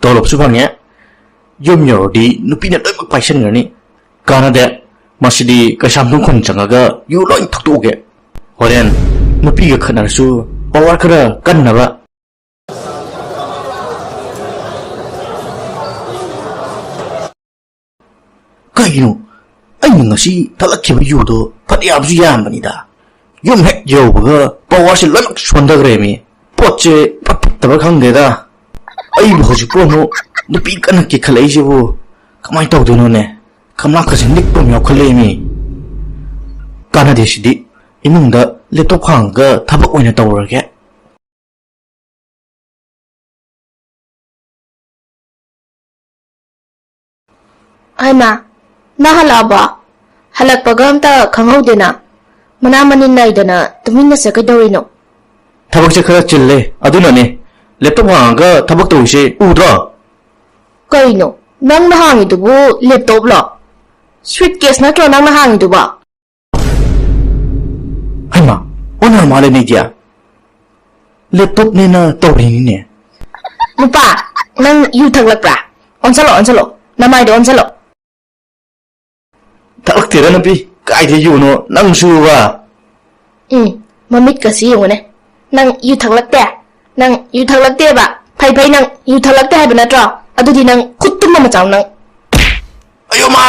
ตัวหลบสุพังเนี้ยย่อมหยอดดีนุปีเนี่ยได้มาไปเช่นกันนี่การนั้นเดะมาสิดีกระชำทุกคนจังก็อยู่ร้อยทักตัวแกพอเดนนุปีก็ขนาดสู้ปวดกระกันนะวะก็ยินูไอ้ยังสิถ้าลักเขียวอยู่ตัวพัดยาบจุยามบันนี่ดาย่อมเหยาวก็ปวดสิลักชวนตะเกรมีปวดเจ็บปัดตะบักขังเดด้าไอ้บุคคลพวกนู้นุปีกันกี่ขลัยเจ้าทำไมตัวดูโน่นเนี่ยคำนักขจินิกปุ่มยาวขลัยมีการนั้นเดชดีอินุงเดเล็บตบขังก็ทับไว้ในตัวแกไอ้มาน่าฮัลโหลบ่ฮัลโหลปะกามตาขังเอาเดนะมันมันนินไนเดนะตุมินน่ะสกัดดูริโนทับจะขลัดจิลเลยอะดูนั่นเนี่ยเล็บตบขังก็ทับตัวเช่อุดรก็อิโนนั่งน่าหางิดูบุเล็บตบหรอสวีทเคสนักเรานั่งน่าหางิดูบ่ไอ้มาวันนั้นมาเลยนี่จ้ะเล็บตบเนี่ยนะตัวนี้เนี่ยมุป้านั่งยูทักลักปะอันสโลน้ำไม่ดูอันสโลถ้าอักเทระนะพี่ก็ไอ้ที่อยู่โน่นั่งชูว่ามันมิดกระสีอยู่เนี่ยนั่งยูทักลักเตะนั่งยูทักลักเตะบ่ไปนั่งยูทักลักเตะให้เป็นนัดรออะดูดีนั่งคุดตุ้มมาจังนั่งอายุมา